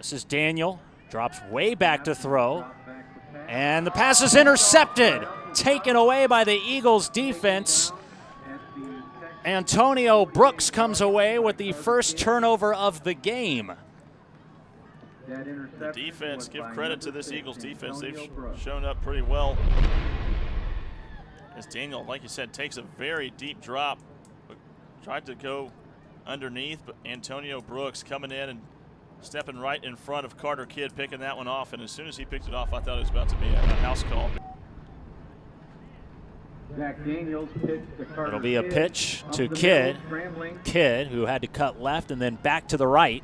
This is Daniel, drops way back to throw, and the pass is intercepted, taken away by the Eagles defense. Antonio Brooks comes away with the first turnover of the game. The defense, give credit to this Eagles defense. They've shown up pretty well. As Daniel, like you said, takes a very deep drop, but tried to go underneath, but Antonio Brooks coming in and stepping right in front of Carter Kidd, picking that one off, and as soon as he picked it off, I thought it was about to be a house call. It'll be a pitch to Kidd. Kidd, who had to cut left and then back to the right,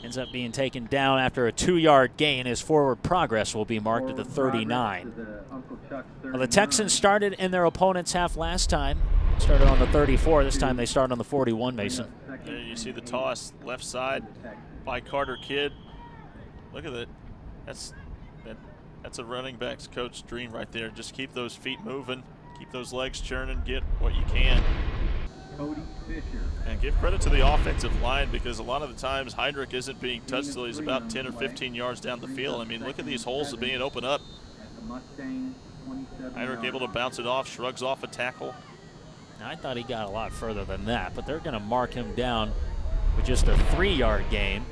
ends up being taken down after a 2-yard gain. His forward progress will be marked at the 39. Well, the Texans started in their opponent's half last time. Started on the 34. This time they start on the 41, Mason. There you see the toss left side by Carter Kidd. Look at it. That's a running back's coach's dream right there. Just keep those feet moving, keep those legs churning, get what you can. And give credit to the offensive line, because a lot of the times Heinrich isn't being touched till he's about 10 or 15 yards down the field. I mean, look at these holes that being opened up. Heinrich able to bounce it off, shrugs off a tackle. I thought he got a lot further than that, but they're going to mark him down with just a 3-yard gain.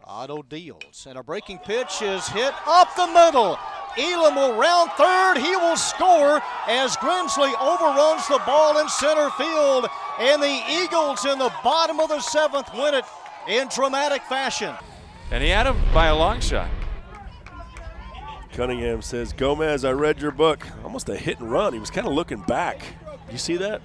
Otto deals, and a breaking pitch is hit up the middle. Elam will round third. He will score as Grimsley overruns the ball in center field, and the Eagles in the bottom of the 7th win it in dramatic fashion. And he had him by a long shot. Cunningham says, Gomez, I read your book. Almost a hit and run. He was kind of looking back. You see that?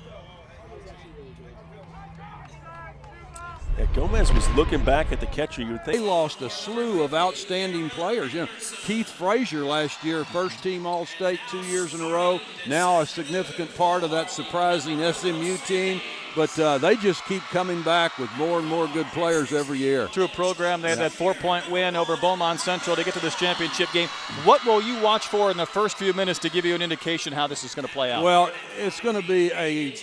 Yeah, Gomez was looking back at the catcher. You would think they lost a slew of outstanding players. You know, Keith Frazier last year, first-team All-State 2 years in a row. Now a significant part of that surprising SMU team. But they just keep coming back with more and more good players every year. To a program, they had that 4-point win over Beaumont Central to get to this championship game. What will you watch for in the first few minutes to give you an indication how this is going to play out? Well, it's going to be a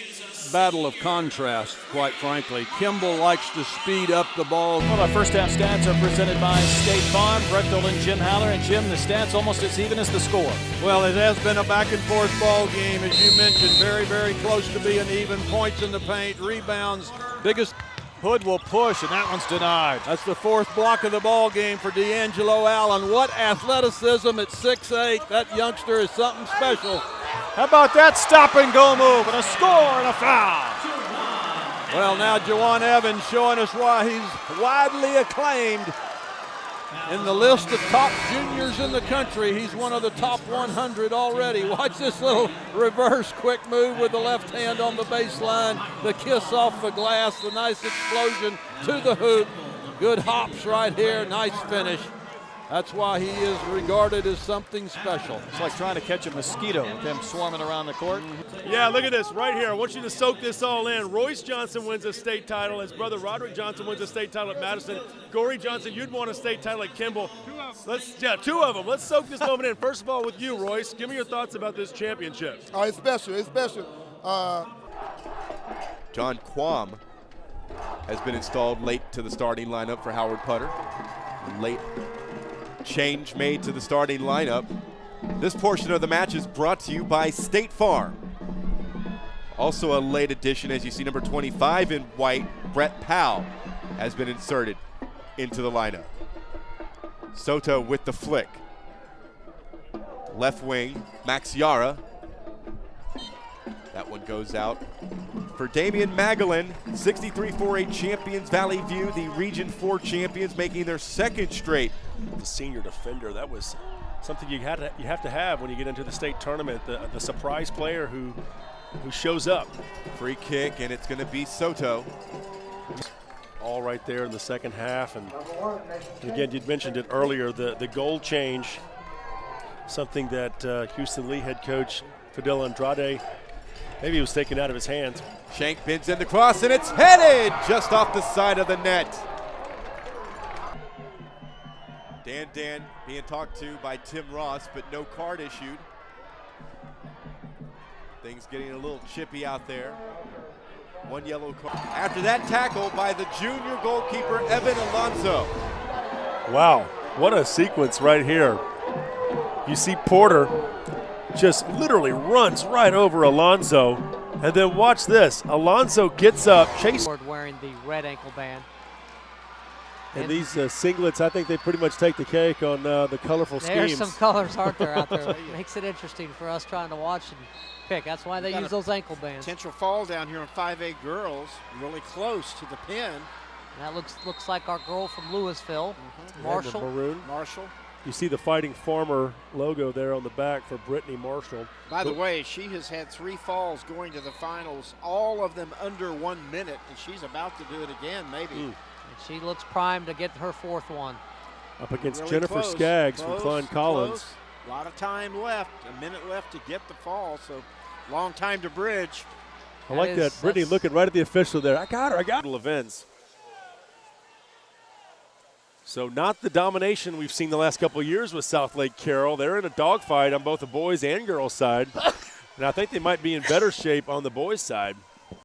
battle of contrast, quite frankly. Kimball likes to speed up the ball. Well, our first half stats are presented by State Farm. Brett Dolan and Jim Haller. And Jim, the stats almost as even as the score. Well, it has been a back-and-forth ball game, as you mentioned. Very, very close to being even. Points in the paint, rebounds. Biggest Hood will push, and that one's denied. That's the 4th block of the ball game for D'Angelo Allen. What athleticism at 6'8". That youngster is something special. How about that stop-and-go move, and a score and a foul? Well, now Jawan Evans showing us why he's widely acclaimed. In the list of top juniors in the country, he's one of the top 100 already. Watch this little reverse quick move with the left hand on the baseline, the kiss off the glass, the nice explosion to the hoop. Good hops right here, nice finish. That's why he is regarded as something special. It's like trying to catch a mosquito with him swarming around the court. Yeah, look at this right here. I want you to soak this all in. Royce Johnson wins a state title. His brother Roderick Johnson wins a state title at Madison. Gory Johnson, you'd want a state title at Kimball. Two of them. Let's soak this moment in. First of all, with you, Royce, give me your thoughts about this championship. Oh, it's special. It's special. John Quam has been installed late to the starting lineup for Howard Putter. Late change made to the starting lineup. This portion of the match is brought to you by State Farm. Also a late addition, as you see, number 25 in white, Brett Powell, has been inserted into the lineup. Soto with the flick. Left wing, Max Yara. That one goes out for Damian Magellan, 63-4A champions, Valley View, the Region 4 champions, making their 2nd straight. The senior defender, that was something you have to have when you get into the state tournament, the surprise player who shows up. Free kick, and it's going to be Soto. All right there in the second half. And again, you'd mentioned it earlier, the goal change, something that Houston Lee head coach Fidel Andrade, maybe he was taken out of his hands. Shank bends in the cross, and it's headed just off the side of the net. Dan being talked to by Tim Ross, but no card issued. Things getting a little chippy out there. 1 yellow card. After that tackle by the junior goalkeeper, Evan Alonso. Wow, what a sequence right here. You see Porter just literally runs right over Alonso. And then watch this. Alonso gets up, chases. Wearing the red ankle band. And these singlets, I think they pretty much take the cake on the colorful There's schemes. some colors, aren't there, out there? Makes it interesting for us trying to watch and pick. That's why they use those ankle bands. Potential fall down here on 5A girls, really close to the pin. That looks like our girl from Louisville, Marshall. Maroon. Marshall. You see the Fighting Farmer logo there on the back for Brittany Marshall. By the way, she has had 3 falls going to the finals, all of them under 1 minute, and she's about to do it again, maybe. And she looks primed to get her 4th one. Up against Really Jennifer close, Skaggs close, from Klein Collins. close. A lot of time left, a minute left to get the fall, so long time to bridge. I like that. Brittany looking right at the official there. I got her. Events. So not the domination we've seen the last couple of years with South Lake Carroll. They're in a dogfight on both the boys and girls side. And I think they might be in better shape on the boys' side.